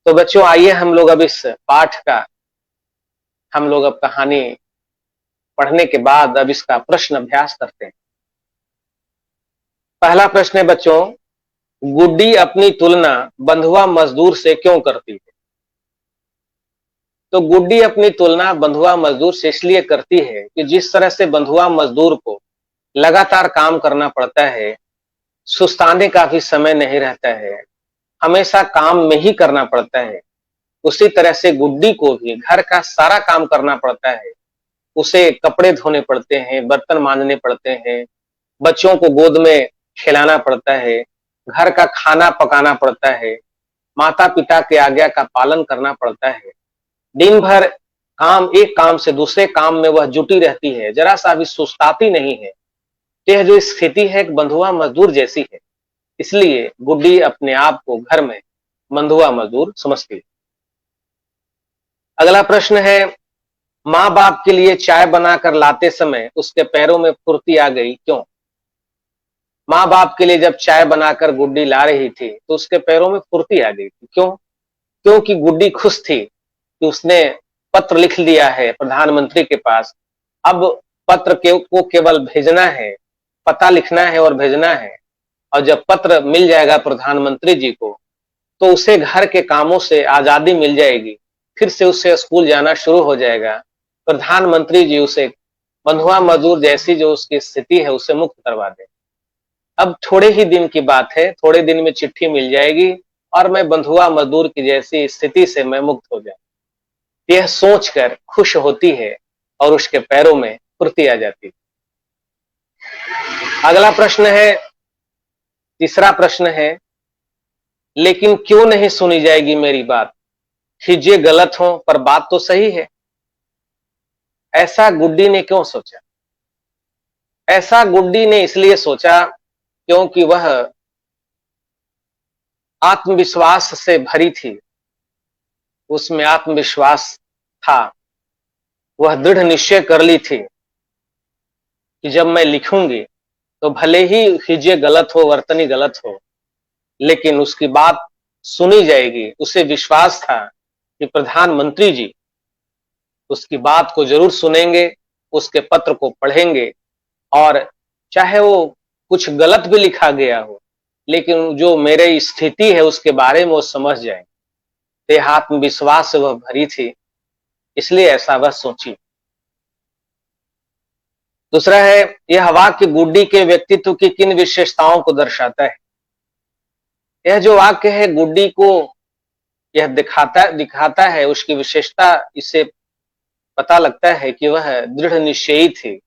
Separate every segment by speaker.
Speaker 1: तो बच्चों आइए हम लोग अब इस पाठ का हम लोग अब कहानी पढ़ने के बाद अब इसका प्रश्न अभ्यास करते हैं। पहला प्रश्न है बच्चों, गुड्डी अपनी तुलना बंधुआ मजदूर से क्यों करती है? तो गुड्डी अपनी तुलना बंधुआ मजदूर से इसलिए करती है कि जिस तरह से बंधुआ मजदूर को लगातार काम करना पड़ता है, सुस्ताने का भी समय नहीं रहता है, हमेशा काम में ही करना पड़ता है, उसी तरह से गुड्डी को भी घर का सारा काम करना पड़ता है। उसे कपड़े धोने पड़ते हैं, बर्तन मांजने पड़ते हैं, बच्चों को गोद में खिलाना पड़ता है, घर का खाना पकाना पड़ता है, माता पिता की आज्ञा का पालन करना पड़ता है। दिन भर एक काम से दूसरे काम में वह जुटी रहती है, जरा सा भी सुस्ताती नहीं है। यह जो स्थिति है एक बंधुआ मजदूर जैसी है, इसलिए गुड्डी अपने आप को घर में बंधुआ मजदूर समझती है। अगला प्रश्न है, माँ बाप के लिए चाय बनाकर लाते समय उसके पैरों में फुर्ती आ गई, क्यों? माँ बाप के लिए जब चाय बनाकर गुड्डी ला रही थी तो उसके पैरों में फुर्ती आ गई थी, क्यों? क्योंकि गुड्डी खुश थी कि उसने पत्र लिख लिया है प्रधानमंत्री के पास। अब पत्र को केवल भेजना है, पता लिखना है और भेजना है, और जब पत्र मिल जाएगा प्रधानमंत्री जी को तो उसे घर के कामों से आजादी मिल जाएगी, फिर से उसे स्कूल जाना शुरू हो जाएगा। प्रधानमंत्री जी उसे बंधुआ मजदूर जैसी जो उसकी स्थिति है उसे मुक्त करवा दे। अब थोड़े ही दिन की बात है, थोड़े दिन में चिट्ठी मिल जाएगी और मैं बंधुआ मजदूर की जैसी स्थिति से मैं मुक्त हो जाऊं। यह सोचकर खुश होती है और उसके पैरों में फुर्ती आ जाती है। अगला प्रश्न है, तीसरा प्रश्न है, लेकिन क्यों नहीं सुनी जाएगी मेरी बात? खिजे गलत हो पर बात तो सही है। ऐसा गुड्डी ने क्यों सोचा? ऐसा गुड्डी ने इसलिए सोचा क्योंकि वह आत्मविश्वास से भरी थी, उसमें आत्मविश्वास था। वह दृढ़ निश्चय कर ली थी कि जब मैं लिखूंगी तो भले ही हिजे गलत हो, वर्तनी गलत हो, लेकिन उसकी बात सुनी जाएगी। उसे विश्वास था कि प्रधानमंत्री जी उसकी बात को जरूर सुनेंगे, उसके पत्र को पढ़ेंगे, और चाहे वो कुछ गलत भी लिखा गया हो, लेकिन जो मेरी स्थिति है उसके बारे में वो समझ जाएंगे। यह आत्मविश्वास से वह भरी थी, इसलिए ऐसा वह सोची। दूसरा है, यह वाक्य गुड्डी के व्यक्तित्व की किन विशेषताओं को दर्शाता है? यह जो वाक्य है गुड्डी को यह दिखाता है उसकी विशेषता। इससे पता लगता है कि वह दृढ़ निश्चयी थी,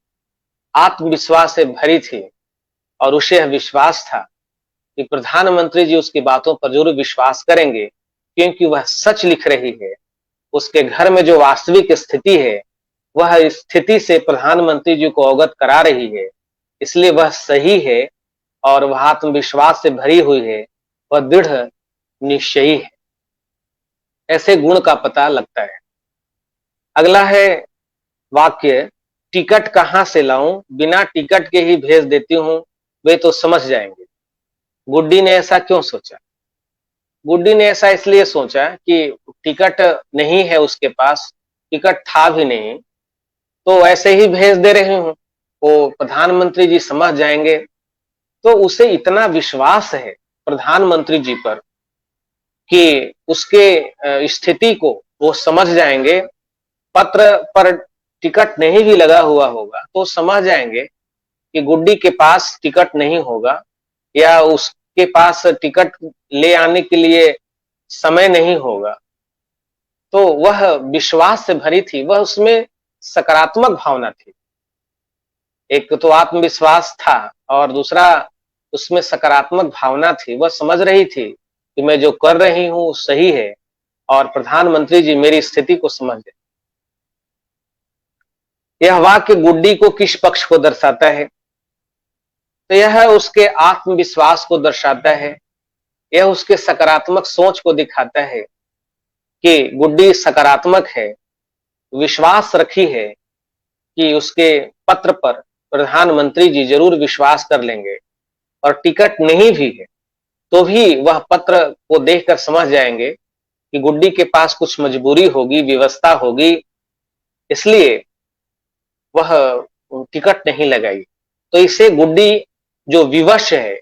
Speaker 1: आत्मविश्वास से भरी थी, और उसे यह विश्वास था कि प्रधानमंत्री जी उसकी बातों पर जरूर विश्वास करेंगे, क्योंकि वह सच लिख रही है। उसके घर में जो वास्तविक स्थिति है वह स्थिति से प्रधानमंत्री जी को अवगत करा रही है, इसलिए वह सही है और वह आत्मविश्वास से भरी हुई है, वह दृढ़ निश्चयी है। ऐसे गुण का पता लगता है। अगला है वाक्य, टिकट कहां से लाऊं? बिना टिकट के ही भेज देती हूं, वे तो समझ जाएंगे। गुड्डी ने ऐसा क्यों सोचा? गुड्डी ने ऐसा इसलिए सोचा कि टिकट नहीं है उसके पास, टिकट था भी नहीं, तो ऐसे ही भेज दे रही हूं, वो प्रधानमंत्री जी समझ जाएंगे। तो उसे इतना विश्वास है प्रधानमंत्री जी पर कि उसके स्थिति को वो समझ जाएंगे। पत्र पर टिकट नहीं भी लगा हुआ होगा तो समझ जाएंगे कि गुड्डी के पास टिकट नहीं होगा, या उसके पास टिकट ले आने के लिए समय नहीं होगा। तो वह विश्वास से भरी थी, वह उसमें सकारात्मक भावना थी। एक तो आत्मविश्वास था और दूसरा उसमें सकारात्मक भावना थी। वह समझ रही थी कि मैं जो कर रही हूं सही है और प्रधानमंत्री जी मेरी स्थिति को समझ गए। यह वाक्य गुड्डी को किस पक्ष को दर्शाता है? तो यह उसके आत्मविश्वास को दर्शाता है। यह उसके सकारात्मक सोच को दिखाता है कि गुड्डी सकारात्मक है, विश्वास रखी है कि उसके पत्र पर प्रधानमंत्री जी जरूर विश्वास कर लेंगे, और टिकट नहीं भी है तो भी वह पत्र को देखकर समझ जाएंगे कि गुड्डी के पास कुछ मजबूरी होगी, व्यवस्था होगी, इसलिए वह टिकट नहीं लगाई। तो इससे गुड्डी जो विवश है,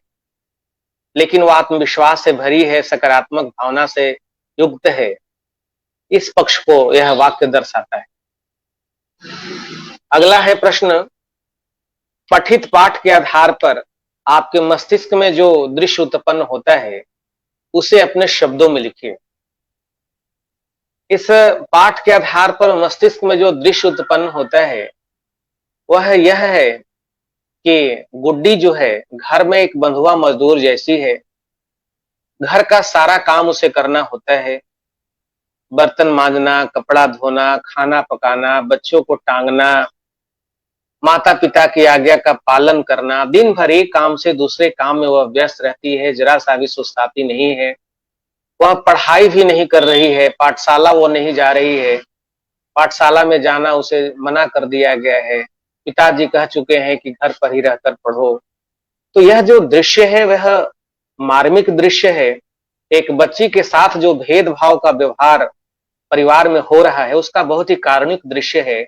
Speaker 1: लेकिन वो आत्मविश्वास से भरी है, सकारात्मक भावना से युक्त है, इस पक्ष को यह वाक्य दर्शाता है। अगला है प्रश्न, पठित पाठ के आधार पर आपके मस्तिष्क में जो दृश्य उत्पन्न होता है, उसे अपने शब्दों में लिखिए। इस पाठ के आधार पर मस्तिष्क में जो दृश्य उत्पन्न होता है, वह यह है कि गुड्डी जो है घर में एक बंधुआ मजदूर जैसी है। घर का सारा काम उसे करना होता है, बर्तन मांजना, कपड़ा धोना, खाना पकाना, बच्चों को टांगना, माता पिता की आज्ञा का पालन करना। दिन भर एक काम से दूसरे काम में वह व्यस्त रहती है, जरा सा भी सुस्ताती नहीं है। वह पढ़ाई भी नहीं कर रही है, पाठशाला वो नहीं जा रही है, पाठशाला में जाना उसे मना कर दिया गया है। पिताजी कह चुके हैं कि घर पर ही रहकर पढ़ो। तो यह जो दृश्य है वह मार्मिक दृश्य है। एक बच्ची के साथ जो भेदभाव का व्यवहार परिवार में हो रहा है, उसका बहुत ही कारुणिक दृश्य है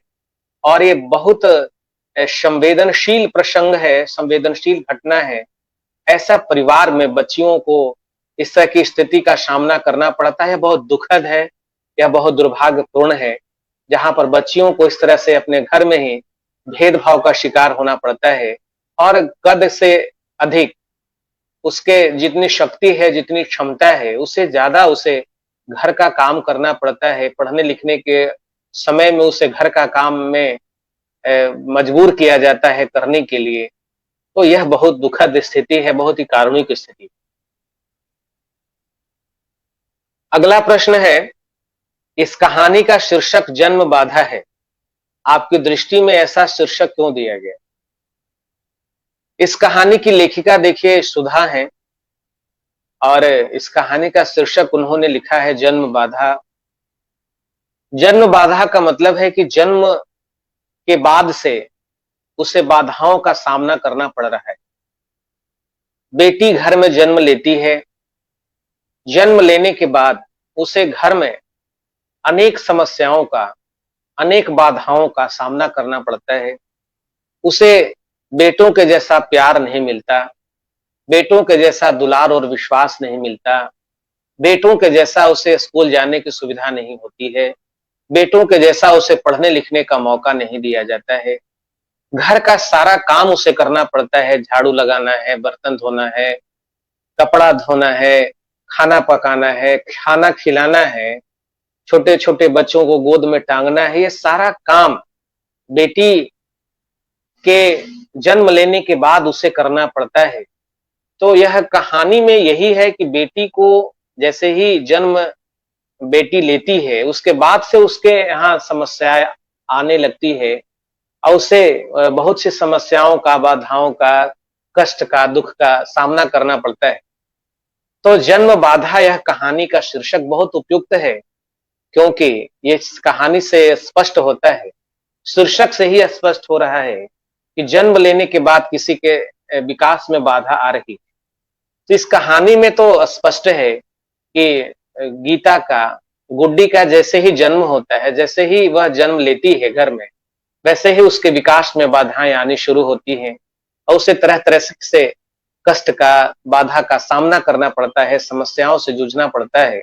Speaker 1: और ये बहुत संवेदनशील प्रसंग है, संवेदनशील घटना है। ऐसा परिवार में बच्चियों को इस तरह की स्थिति का सामना करना पड़ता है, बहुत दुखद है, यह बहुत दुर्भाग्यपूर्ण है, जहां पर बच्चियों को इस तरह से अपने घर में ही भेदभाव का शिकार होना पड़ता है और कद से अधिक उसके जितनी शक्ति है, जितनी क्षमता है, उससे ज्यादा उसे घर का काम करना पड़ता है। पढ़ने लिखने के समय में उसे घर का काम में मजबूर किया जाता है करने के लिए। तो यह बहुत दुखद स्थिति है, बहुत ही कारुणिक स्थिति। अगला प्रश्न है, इस कहानी का शीर्षक जन्म बाधा है, आपकी दृष्टि में ऐसा शीर्षक क्यों दिया गया? इस कहानी की लेखिका देखिए सुधा है और इस कहानी का शीर्षक उन्होंने लिखा है जन्म बाधा। जन्म बाधा का मतलब है कि जन्म के बाद से उसे बाधाओं का सामना करना पड़ रहा है। बेटी घर में जन्म लेती है, जन्म लेने के बाद उसे घर में अनेक समस्याओं का, अनेक बाधाओं का सामना करना पड़ता है। उसे बेटों के जैसा प्यार नहीं मिलता, बेटों के जैसा दुलार और विश्वास नहीं मिलता, बेटों के जैसा उसे स्कूल जाने की सुविधा नहीं होती है, बेटों के जैसा उसे पढ़ने लिखने का मौका नहीं दिया जाता है। घर का सारा काम उसे करना पड़ता है, झाड़ू लगाना है, बर्तन धोना है, कपड़ा धोना है, खाना पकाना है, खाना खिलाना है, छोटे छोटे बच्चों को गोद में टांगना है। ये सारा काम बेटी के जन्म लेने के बाद उसे करना पड़ता है। तो यह कहानी में यही है कि बेटी को जैसे ही जन्म बेटी लेती है, उसके बाद से उसके यहाँ समस्याएं आने लगती है और उसे बहुत सी समस्याओं का, बाधाओं का, कष्ट का, दुख का सामना करना पड़ता है। तो जन्म बाधा यह कहानी का शीर्षक बहुत उपयुक्त है, क्योंकि ये कहानी से स्पष्ट होता है, शीर्षक से ही स्पष्ट हो रहा है कि जन्म लेने के बाद किसी के विकास में बाधा आ रही है। तो इस कहानी में तो स्पष्ट है कि गीता का, गुड्डी का जैसे ही जन्म होता है, जैसे ही वह जन्म लेती है घर में, वैसे ही उसके विकास में बाधाएं आनी शुरू होती हैं और उसे तरह तरह से कष्ट का, बाधा का सामना करना पड़ता है, समस्याओं से जूझना पड़ता है।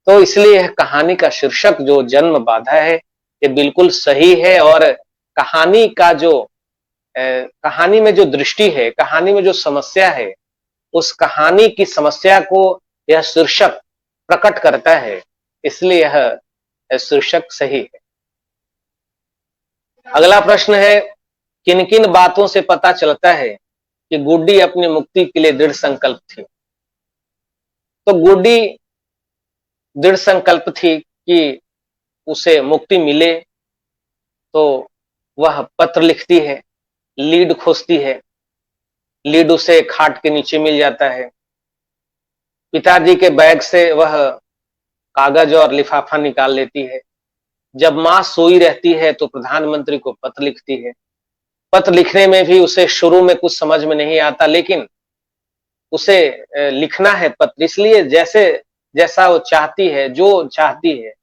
Speaker 1: तो इसलिए यह कहानी का शीर्षक जो जन्म बाधा है, ये बिल्कुल सही है और कहानी का जो कहानी में जो दृष्टि है, कहानी में जो समस्या है, उस कहानी की समस्या को यह शीर्षक प्रकट करता है, इसलिए यह शीर्षक सही है। अगला प्रश्न है, किन किन बातों से पता चलता है कि गुड्डी अपनी मुक्ति के लिए दृढ़ संकल्प थी? तो गुड्डी दृढ़ संकल्प थी कि उसे मुक्ति मिले, तो वह पत्र लिखती है, लीड खोजती है, लीड उसे खाट के नीचे मिल जाता है। पिताजी के बैग से वह कागज और लिफाफा निकाल लेती है। जब मां सोई रहती है तो प्रधानमंत्री को पत्र लिखती है। पत्र लिखने में भी उसे शुरू में कुछ समझ में नहीं आता, लेकिन उसे लिखना है पत्र, इसलिए जैसे जैसा वो चाहती है, जो चाहती है,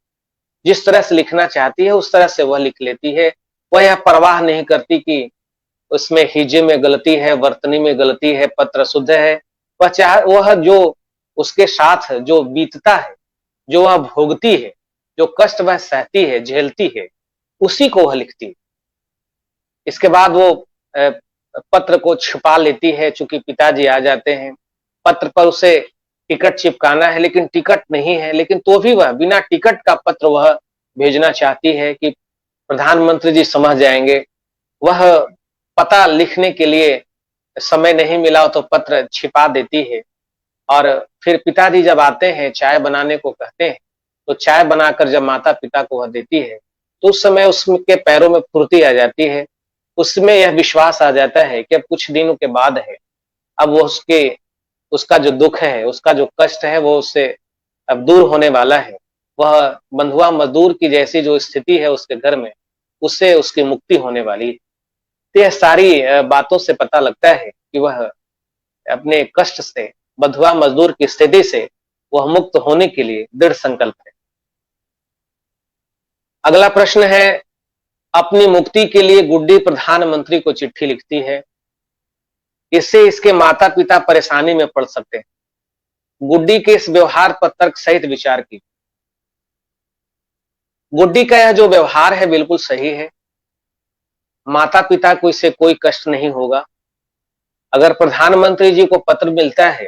Speaker 1: जिस तरह से लिखना चाहती है उस तरह से वह लिख लेती है। वह यह परवाह नहीं करती कि उसमें हिज्जे में गलती है, वर्तनी में गलती है, पत्र शुद्ध है। वह जो उसके साथ जो बीतता है, जो वह भोगती है, जो कष्ट वह सहती है, झेलती है, उसी को वह लिखती है। इसके बाद वो पत्र को छिपा लेती है, चूंकि पिताजी आ जाते हैं। पत्र पर उसे टिकट चिपकाना है, लेकिन टिकट नहीं है, लेकिन तो भी वह बिना टिकट का पत्र वह भेजना चाहती है कि प्रधानमंत्री जी समझ जाएंगे। वह पता लिखने के लिए समय नहीं मिला तो पत्र छिपा देती है, और फिर पिताजी जब आते हैं, चाय बनाने को कहते हैं, तो चाय बनाकर जब माता-पिता को वह देती है, तो उस समय उसके पैरों में फुर्ती आ जाती है। उसमें यह विश्वास आ जाता है कि अब कुछ दिनों के बाद है, अब वो उसका जो दुःख है, उसका जो कष्ट है, वो उससे अब दूर होने वाला है। वह बंधुआ मज़दूर की जैसी जो स्थिति है उसके घर में, उससे उसकी मुक्ति होने वाली है। तो यह सारी बातों से पता लगता है कि वह अपने कष्ट से, बंधुआ मज़दूर की स्थिति से वह मुक्त होने के लिए दृढ़ संकल्प है। अगला प्रश्न है, अपनी मुक्ति के लिए गुड्डी प्रधानमंत्री को चिट्ठी लिखती है। इससे इसके माता-पिता परेशानी में पड़ सकते हैं। गुड्डी के इस व्यवहार पर तर्क सहित विचार कीजिए। गुड्डी का यह जो व्यवहार है बिल्कुल सही है। माता-पिता को इससे कोई कष्ट नहीं होगा। अगर प्रधानमंत्री जी को पत्र मिलता है,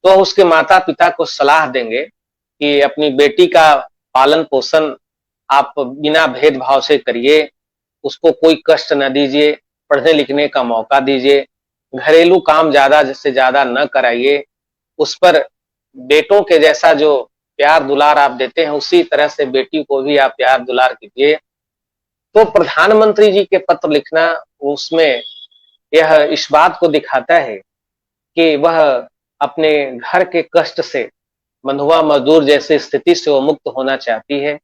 Speaker 1: तो उसके माता-पिता को सलाह देंगे कि अपनी बेटी का पालन-पोषण आप बिना भेदभाव से करिए, उसको कोई कष्ट न दीजिए, पढ़ने-लिखने का मौका दीजिए, घरेलू काम ज़्यादा से ज़्यादा न कराइए, उस पर बेटों के जैसा जो प्यार दुलार आप देते हैं, उसी तरह से बेटी को भी आप प्यार दुलार कीजिए। तो प्रधानमंत्री जी के पत्र लिखना, उसमें यह इस बात को दिखाता है कि वह अपने घर के कष्ट से, बंधुआ मजदूर जैसी स्थिति से वो मुक्त होना चाहती है।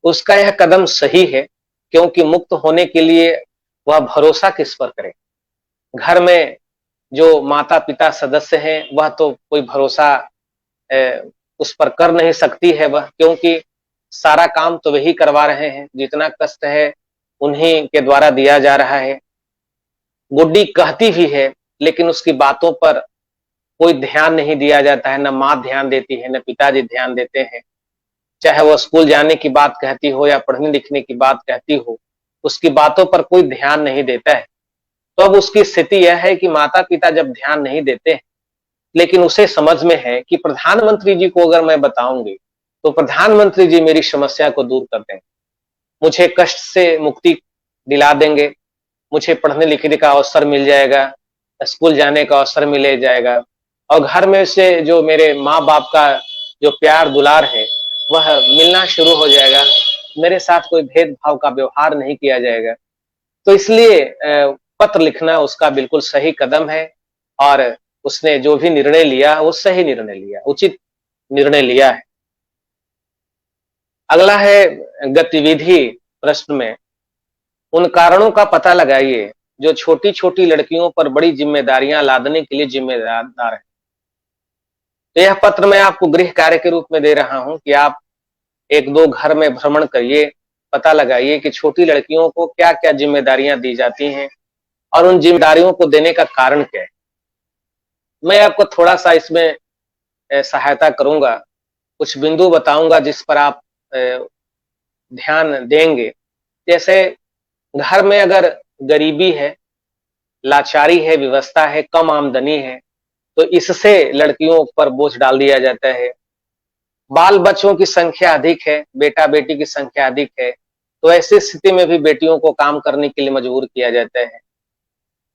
Speaker 1: उसका यह कदम सही है, क्योंकि मुक्त होने के लिए वह भरोसा किस पर करे? घर में जो माता-पिता सदस्य हैं, वह तो कोई भरोसा उस पर कर नहीं सकती है वह, क्योंकि सारा काम तो वही करवा रहे हैं, जितना कष्ट है उन्हीं के द्वारा दिया जा रहा है। गुड्डी कहती भी है, लेकिन उसकी बातों पर कोई ध्यान नहीं दिया जाता है, न माँ ध्यान देती है, न पिताजी ध्यान देते हैं। चाहे वो स्कूल जाने की बात कहती हो या पढ़ने-लिखने की बात कहती हो, उसकी बातों पर कोई ध्यान नहीं देता है। तो अब उसकी स्थिति यह है कि माता-पिता जब ध्यान नहीं देते हैं, लेकिन उसे समझ में है कि प्रधानमंत्री जी को अगर मैं बताऊँगी, तो प्रधानमंत्री जी मेरी समस्या को दूर कर देंगे। मुझे कष्ट से मुक्ति दिला देंगे, मुझे पढ़ने-लिखने का अवसर मिल जाएगा, स्कूल जाने का अवसर मिल जाएगा, और घर में से जो मेरे माँ-बाप का जो प्यार दुलार है, वह मिलना शुरू हो जाएगा। मेरे साथ कोई भेदभाव का व्यवहार नहीं किया जाएगा। तो इसलिए पत्र लिखना उसका बिल्कुल सही कदम है, और उसने जो भी निर्णय लिया, वो सही निर्णय लिया, उचित निर्णय लिया है। अगला है गतिविधि प्रश्न में, उन कारणों का पता लगाइए जो छोटी-छोटी लड़कियों पर बड़ी जिम्मेदारियां लादने के लिए जिम्मेदार है। तो यह पत्र मैं आपको गृह कार्य के रूप में दे रहा हूं कि आप 1-2 घर में भ्रमण करिए, पता लगाइए कि छोटी लड़कियों को क्या-क्या जिम्मेदारियां दी जाती हैं, और उन जिम्मेदारियों को देने का कारण क्या है। मैं आपको थोड़ा-सा इसमें सहायता करूँगा, कुछ बिंदु बताऊँगा जिस पर आप ध्यान देंगे। जैसे घर में अगर गरीबी है, लाचारी है, विवशता है, कम आमदनी है, तो इससे लड़कियों पर बोझ डाल दिया जाता है। बाल-बच्चों की संख्या अधिक है, बेटा-बेटी की संख्या अधिक है, तो ऐसी स्थिति में भी बेटियों को काम करने के लिए मजबूर किया जाता है।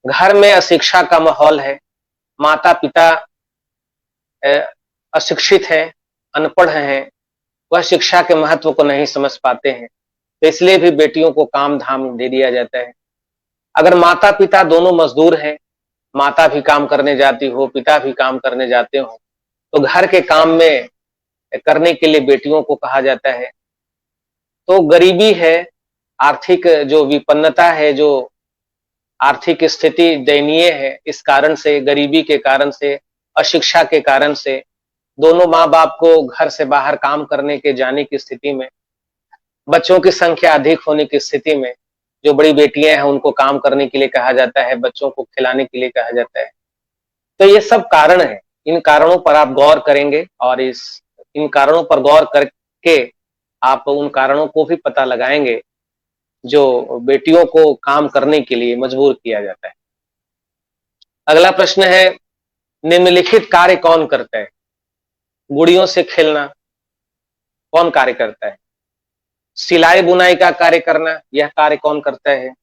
Speaker 1: घर में अशिक्षा का माहौल है, माता-पिता अशिक्षित हैं, अनपढ़ हैं, वह शिक्षा के महत्व को नहीं समझ पाते हैं, तो इसलिए भी बेटियों को काम-धाम दे दिया जाता है। अगर माता-पिता दोनों मजदूर हैं, माता भी काम करने जाती हो, पिता भी काम करने जाते हो, तो घर के काम में करने के लिए बेटियों को कहा जाता है। तो गरीबी है, आर्थिक जो विपन्नता है, जो आर्थिक स्थिति दयनीय है, इस कारण से, गरीबी के कारण से, अशिक्षा के कारण से दोनों माँ बाप को घर से बाहर काम करने के जाने की स्थिति में, बच्चों की संख्या अधिक होने की स्थिति में, जो बड़ी बेटियां हैं उनको काम करने के लिए कहा जाता है, बच्चों को खिलाने के लिए कहा जाता है। तो ये सब कारण है। इन कारणों पर आप गौर करेंगे और इन कारणों पर गौर करके आप उन कारणों को भी पता लगाएंगे जो बेटियों को काम करने के लिए मजबूर किया जाता है। अगला प्रश्न है, निम्नलिखित कार्य कौन करता है? गुड़ियों से खेलना कौन कार्य करता है? सिलाई बुनाई का कार्य करना, यह कार्य कौन करता है?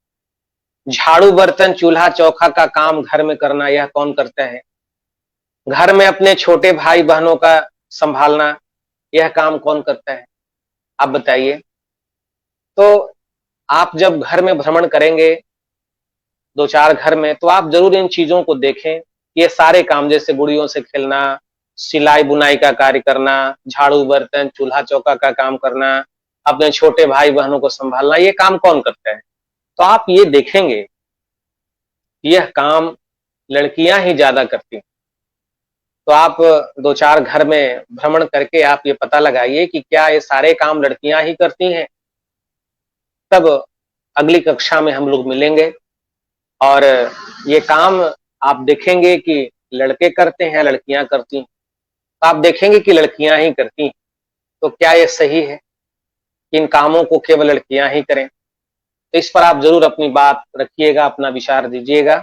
Speaker 1: झाड़ू बर्तन चूल्हा चौका का काम घर में करना, यह कौन करता है? घर में अपने छोटे भाई बहनों का संभालना, यह काम कौन करता है? आप बताइए। तो आप जब घर में भ्रमण करेंगे, दो चार घर में, तो आप जरूर इन चीजों को देखें। ये सारे काम जैसे गुड़ियों से खेलना, सिलाई बुनाई का कार्य करना, झाड़ू बर्तन चूल्हा चौका का काम करना, अपने छोटे भाई बहनों को संभालना, ये काम कौन करता है? तो आप ये देखेंगे, यह काम लड़कियां ही ज्यादा करती हैं। तो आप दो चार घर में भ्रमण करके आप ये पता लगाइए कि क्या ये सारे काम लड़कियां ही करती हैं। तब अगली कक्षा में हम लोग मिलेंगे और ये काम आप देखेंगे कि लड़के करते हैं, लड़कियां करती हैं। तो आप देखेंगे कि लड़कियां ही करती हैं। तो क्या ये सही है कि इन कामों को केवल लड़कियां ही करें? तो इस पर आप जरूर अपनी बात रखिएगा, अपना विचार दीजिएगा।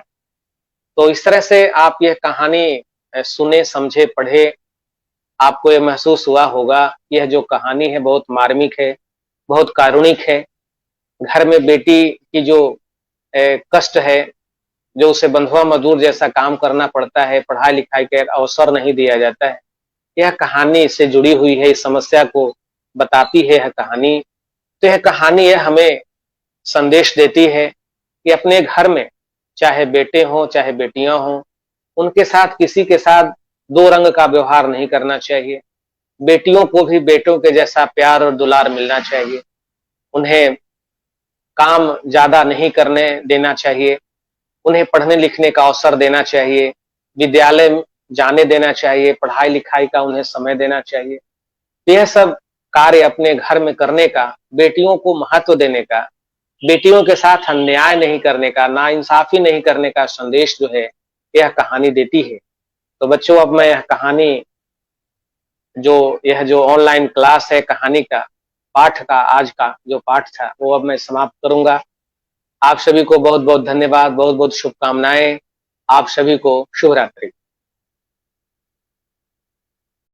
Speaker 1: तो इस तरह से आप यह कहानी सुने, समझे, पढ़े, आपको यह महसूस हुआ होगा, यह जो कहानी है बहुत मार्मिक है, बहुत कारुणिक है। घर में बेटी की जो कष्ट है, जो उसे बंधुआ मजदूर जैसा काम करना पड़ता है, पढ़ाई लिखाई का अवसर नहीं दिया जाता है, यह कहानी इससे जुड़ी हुई है, इस समस्या को बताती है यह कहानी। तो यह कहानी है हमें संदेश देती है कि अपने घर में चाहे बेटे हों चाहे बेटियां हों, उनके साथ किसी के साथ दो रंग का व्यवहार नहीं करना चाहिए। बेटियों को भी बेटों के जैसा प्यार और दुलार मिलना चाहिए। उन्हें काम ज्यादा नहीं करने देना चाहिए, उन्हें पढ़ने लिखने का अवसर देना चाहिए, विद्यालय जाने देना चाहिए, पढ़ाई लिखाई का उन्हें समय देना चाहिए। यह सब कार्य अपने घर में करने का, बेटियों को महत्व देने का, बेटियों के साथ अन्याय नहीं करने का, नाइंसाफी नहीं करने का संदेश जो है यह कहानी देती है। तो बच्चों, अब मैं यह कहानी, यह जो ऑनलाइन क्लास है कहानी का पाठ का, आज का जो पाठ था वो अब मैं समाप्त करूंगा। आप सभी को बहुत बहुत धन्यवाद, बहुत बहुत शुभकामनाएं। आप सभी को शुभ रात्रि।